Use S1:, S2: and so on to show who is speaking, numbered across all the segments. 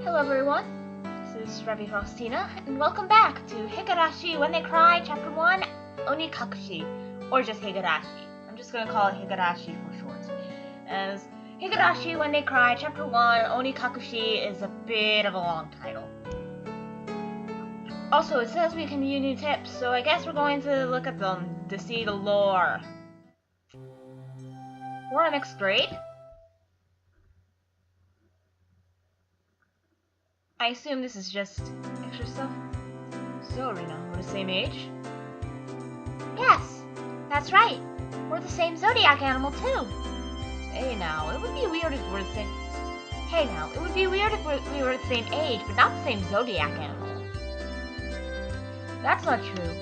S1: Hello everyone, this is Revi Faustina, and welcome back to Higurashi When They Cry, Chapter 1, Onikakushi, or just Higurashi. I'm just going to call it Higurashi for short, as Higurashi When They Cry, Chapter 1, Onikakushi is a bit of a long title. Also, it says we can view new tips, so I guess we're going to look at them to see the lore. We're in next grade? I assume this is just extra stuff. So, Rina, we're the same age? Yes, that's right. We're the same zodiac animal, too. Hey now, it would be weird if we're the same... Hey now, it would be weird if we were the same age, but not the same zodiac animal. That's not true.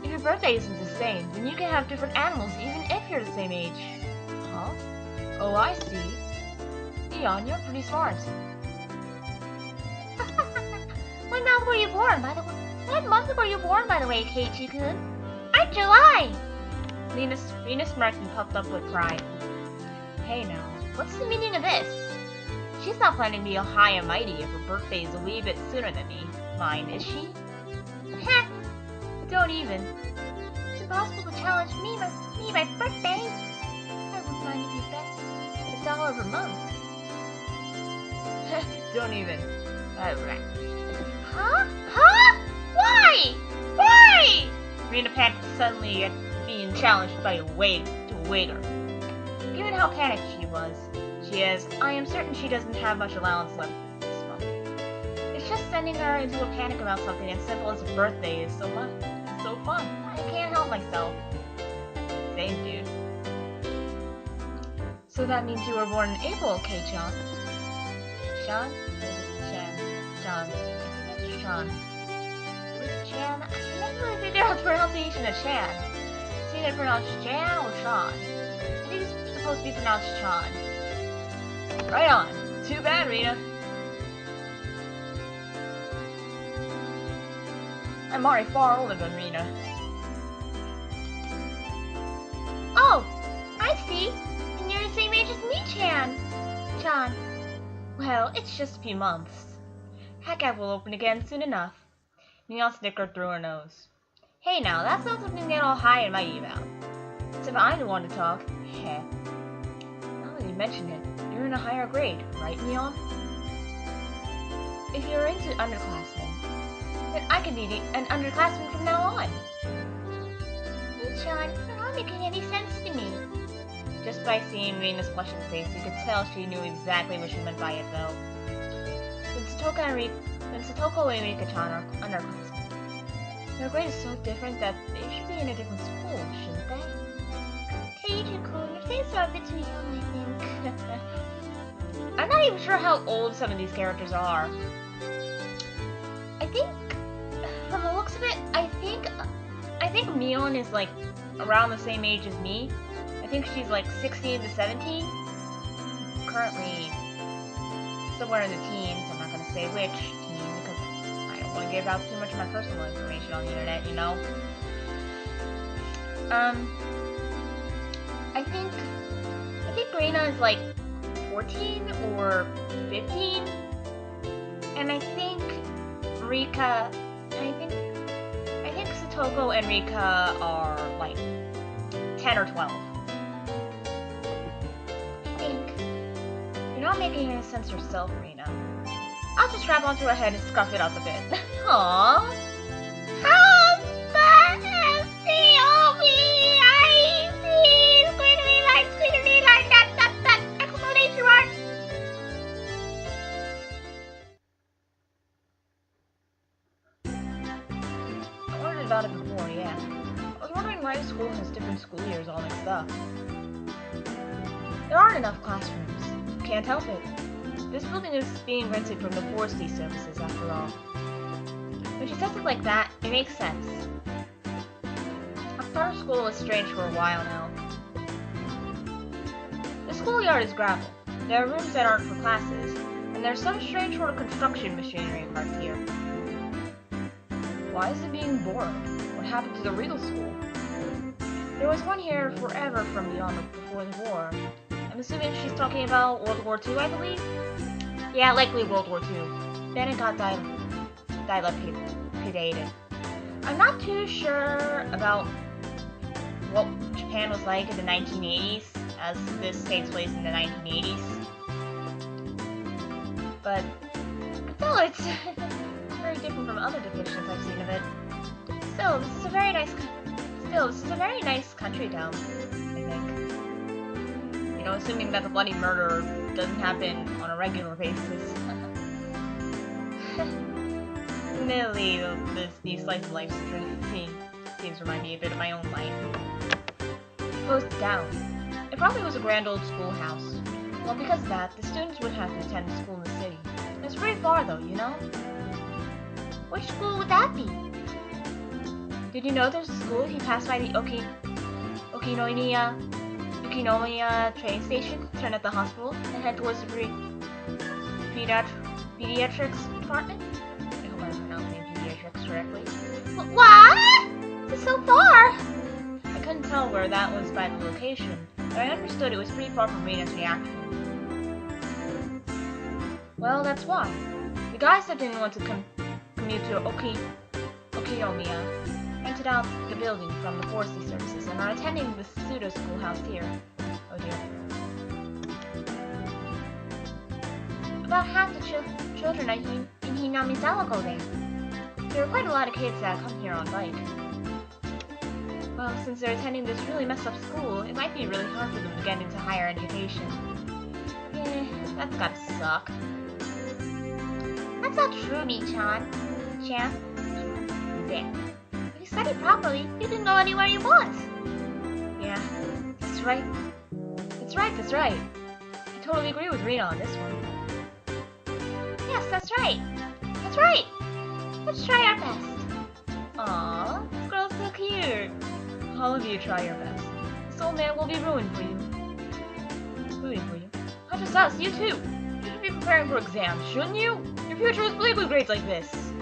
S1: If your birthday isn't the same, then you can have different animals even if you're the same age. Huh? Oh, I see. Leon, you're pretty smart. What month were you born, by the way? What month were you born, by the way, Keiichi-kun? I'm July! Rina smirked and puffed up with pride. Hey now, what's the meaning of this? She's not planning to be all high and mighty if her birthday is a wee bit sooner than mine, is she? Heh! Don't even. It's impossible to challenge me my birthday. I wouldn't mind if you bet $1 per month. Don't even. Right. Huh? Huh? Why? Why? Rina panicked suddenly at being challenged by a waiter. Given how panicked she is, I am certain she doesn't have much allowance left this month. It's just sending her into a panic about something as simple as a birthday is so fun. I can't help myself. Same, dude. So that means you were born in April, Kei-chan. Sean? Sean. Chan. With Chan, I can never really figure out the pronunciation of Chan. It's either pronounced Chan or Sean. I think it's supposed to be pronounced Chan. Right on. Too bad, Rina. I'm already far older than Rina. Oh, I see. And you're the same age as me, Chan. Well, it's just a few months. Hack will open again soon enough. Neon snickered through her nose. Hey now, that's not something to get all high and mighty about. As if I'm the one to talk. Heh. Now that you mention it, you're in a higher grade, right, Neon? If you're into underclassmen, then I can be an underclassman from now on. Sean, you're not making any sense to me. Just by seeing Rina's flushed face, you could tell she knew exactly what she meant by it, though. When Satoko and Rika-chan are underclassmen, their grade is so different that they should be in a different school, shouldn't they? Keiichi-kun, your things are a bit too young, I think. I'm not even sure how old some of these characters are. I think, from the looks of it, I think Mion is like around the same age as me. I think she's like 16 to 17. Currently somewhere in the teens. I'm not going to say which teen because I don't want to give out too much of my personal information on the internet, you know? I think Rina is like 14 or 15. And I think Satoko and Rika are like 10 or 12. You're not making any sense yourself, Rina. I'll just strap onto her head and scuff it up a bit. Aww. Exclamation mark! I wondered about it before, yeah. I was wondering why the school has different school years all mixed up. There aren't enough classrooms. Can't help it. This building is being rented from the forestry services, after all. When she says it like that, it makes sense. I've thought school was strange for a while now. The schoolyard is gravel. There are rooms that aren't for classes, and there's some strange sort of construction machinery parked here. Why is it being bored? What happened to the real school? There was one here forever from before the war. I'm assuming she's talking about World War II, I believe? Yeah, likely World War II. Then it got dilapidated. I'm not too sure about what Japan was like in the 1980s, as this takes place in the 1980s. But still, it's very different from other depictions I've seen of it. Still, this is a very nice country town, I think. You know, assuming that the bloody murder doesn't happen on a regular basis. Admittedly, these slice of life scenes remind me a bit of my own life. Closed down. It probably was a grand old schoolhouse. Well, because of that, the students would have to attend school in the city. It's pretty far though, you know? Which school would that be? Did you know there's a school if you pass by the Okinomiya train station, turn at the hospital, and head towards the pediatrics department? I hope I'm pronouncing pediatrics correctly. What? This is so far! I couldn't tell where that was by the location, but I understood it was pretty far from Rina's reaction. Well, that's why. The guys that didn't want to commute to Okinomiya rented out the building from the forestry services and are attending the pseudo schoolhouse here. Oh dear. About half the children in Hinamizawa go there. There are quite a lot of kids that come here on bike. Well, since they're attending this really messed up school, it might be really hard for them to get into higher education. Yeah, that's gotta suck. That's not true, Mi-chan. There. If you study properly, you can go anywhere you want. Yeah, that's right. That's right. I totally agree with Rina on this one. Yes, that's right. Let's try our best. Aww, this girl's so cute. All of you try your best. This old man will be ruined for you. Not just us, you too. You should be preparing for exams, shouldn't you? Your future is bleak with grades like this.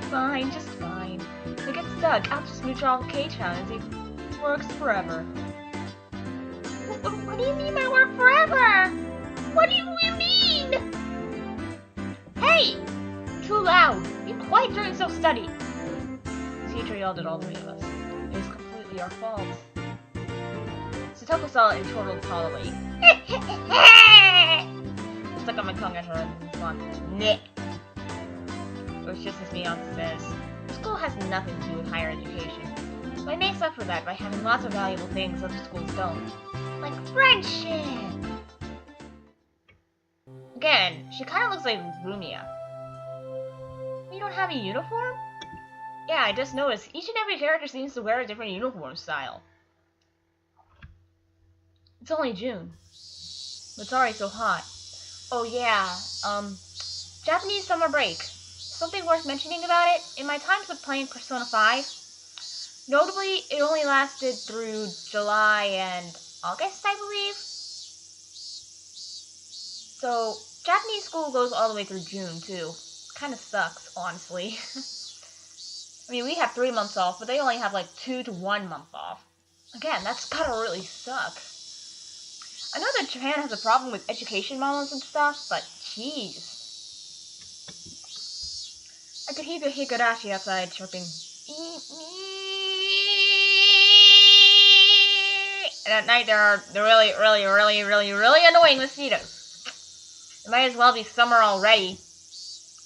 S1: Fine, just fine. If it gets stuck, I'll just mooch off K-chan as he works forever. What do you mean by work forever? What do you mean? Hey! Too loud! Be quiet during self-study! The teacher yelled at all three of us. It was completely our fault. Satoko saw it and chortled haughtily. Stuck on my tongue at her and responded, "Nick." It was just as Beyonce says. The school has nothing to do with higher education. But it makes up for that by having lots of valuable things other schools don't. Like friendship! Again, she kinda looks like Rumia. You don't have a uniform? Yeah, I just noticed. Each and every character seems to wear a different uniform style. It's only June. But it's already so hot. Oh yeah, Japanese summer break. Something worth mentioning about it, in my times of playing Persona 5, notably, it only lasted through July and August, I believe. So, Japanese school goes all the way through June, too. Kinda sucks, honestly. I mean, we have 3 months off, but they only have like 2 to 1 month off. Again, that's gotta really suck. I know that Japan has a problem with education models and stuff, but jeez. I could hear the Higurashi outside chirping. And at night there are the really annoying mosquitoes. It might as well be summer already.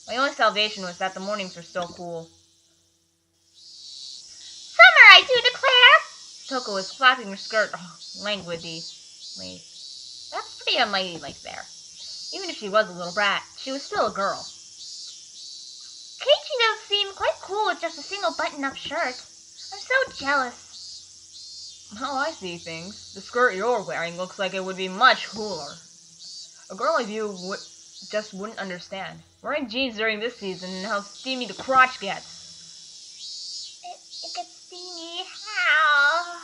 S1: My only salvation was that the mornings were still cool. Summer, I do declare! Toko was flapping her skirt languidly. That's pretty unladylike there. Even if she was a little brat, she was still a girl. Keiichi does seem quite cool with just a single button-up shirt. I'm so jealous. How I see things, the skirt you're wearing looks like it would be much cooler. A girl like you just wouldn't understand. Wearing jeans during this season and how steamy the crotch gets. It gets steamy. How?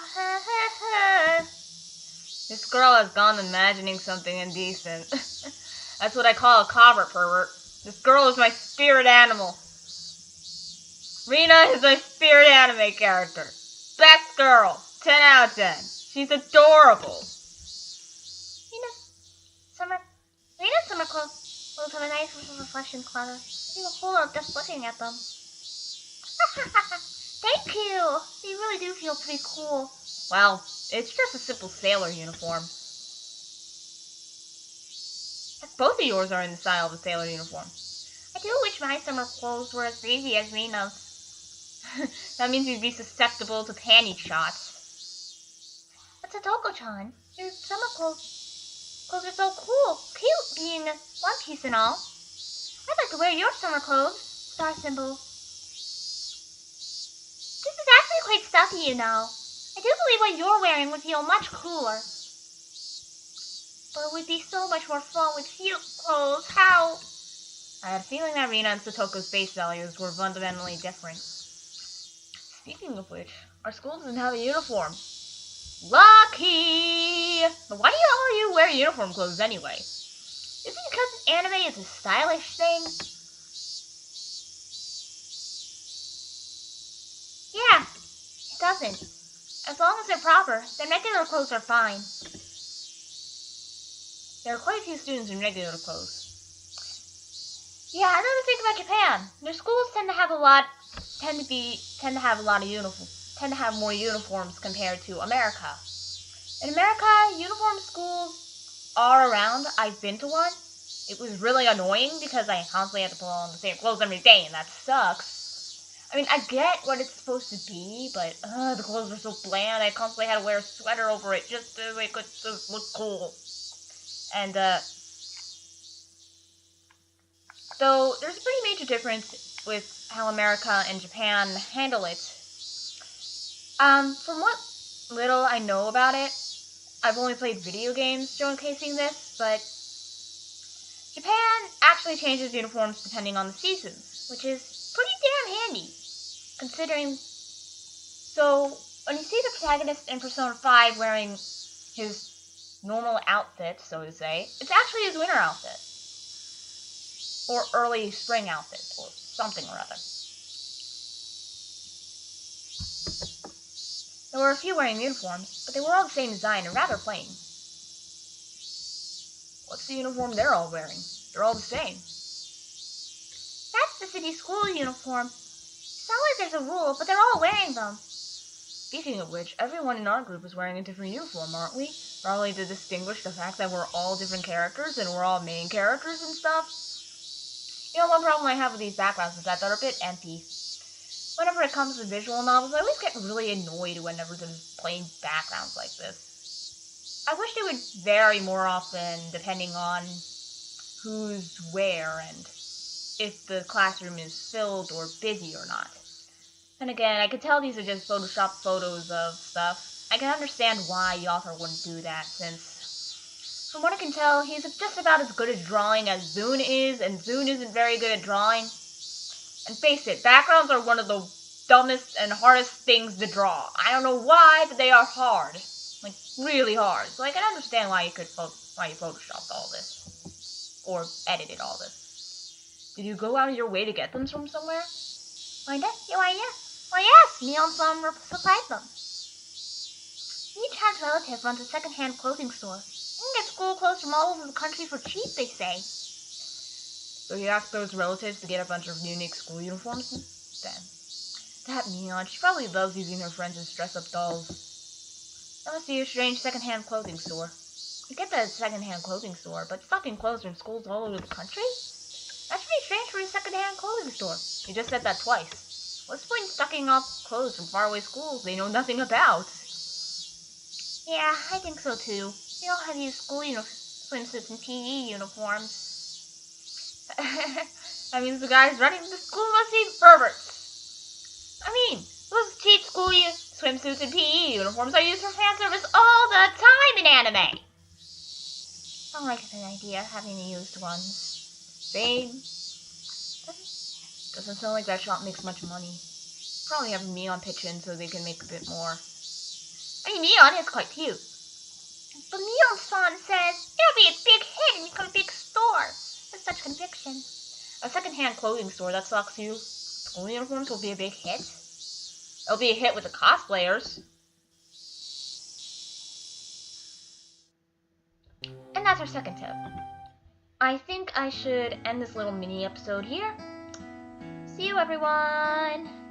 S1: This girl has gone imagining something indecent. That's what I call a covert pervert. This girl is my spirit animal. Rina is my spirit anime character. Best girl. 10 out of 10. She's adorable. Rina Summer Those have a nice reflection color. You will hold up just looking at them. Thank you! They really do feel pretty cool. Well, it's just a simple sailor uniform. Both of yours are in the style of a sailor uniform. I do wish my summer clothes were as breezy as Rina's. That means you'd be susceptible to panty shots. But Sadoko-chan, your summer clothes are so cool, cute, being one piece and all. I'd like to wear your summer clothes, star symbol. This is actually quite stuffy, you know. I do believe what you're wearing would feel much cooler. But it would be so much more fun with cute clothes. How? I had a feeling that Rina and Satoko's face values were fundamentally different. Speaking of which, our school doesn't have a uniform. Lucky! But why do all you wear uniform clothes anyway? Is it because anime is a stylish thing? Yeah, it doesn't. As long as they're proper, then regular clothes are fine. There are quite a few students in regular clothes. Yeah, another thing about Japan. Their schools tend to have more uniforms compared to America. In America, uniform schools are around. I've been to one. It was really annoying because I constantly had to put on the same clothes every day, and that sucks. I mean, I get what it's supposed to be, but the clothes were so bland. I constantly had to wear a sweater over it just so it could just look cool. And though there's a pretty major difference with how America and Japan handle it. From what little I know about it, I've only played video games showcasing this, but Japan actually changes uniforms depending on the seasons, which is pretty damn handy, considering. So, when you see the protagonist in Persona 5 wearing his normal outfit, so to say, it's actually his winter outfit. Or early spring outfit, or something or other. There were a few wearing uniforms, but they were all the same design and rather plain. What's the uniform they're all wearing? They're all the same. That's the city school uniform. It's not like there's a rule, but they're all wearing them. Speaking of which, everyone in our group is wearing a different uniform, aren't we? Probably to distinguish the fact that we're all different characters and we're all main characters and stuff. You know, one problem I have with these backgrounds is that they're a bit empty. Whenever it comes to visual novels, I always get really annoyed whenever there's plain backgrounds like this. I wish they would vary more often depending on who's where and if the classroom is filled or busy or not. And again, I could tell these are just photoshopped photos of stuff. I can understand why the author wouldn't do that, since from what I can tell, he's just about as good at drawing as Zune is, and Zune isn't very good at drawing. And face it, backgrounds are one of the dumbest and hardest things to draw. I don't know why, but they are hard. Like, really hard. So I can understand why you photoshopped all this. Or edited all this. Did you go out of your way to get them from somewhere? Why yes, me and some supplied them. Each has relative runs a second-hand clothing store. You can get school clothes from all over the country for cheap, they say. So he asked those relatives to get a bunch of unique school uniforms then. That Neon, she probably loves using her friends as dress-up dolls. That must be a strange second-hand clothing store. You get that at a second-hand clothing store, but stocking clothes from schools all over the country? That's pretty strange for a second-hand clothing store. You just said that twice. What's the point in stocking off clothes from faraway schools they know nothing about? Yeah, I think so too. They all have used school swimsuits and PE uniforms. That means the guys running the school must be perverts. I mean, those cheap school swimsuits and PE uniforms are used for fan service all the time in anime. I don't like the idea of having the used ones. Doesn't sound like that shop makes much money. Probably have Neon pitch in so they can make a bit more. I mean, Neon is quite cute. But Neon-san says it'll be a big hit and become a big store. With such conviction. A second-hand clothing store, that sucks you. School uniforms will be a big hit. It'll be a hit with the cosplayers. And that's our second tip. I think I should end this little mini episode here. See you, everyone!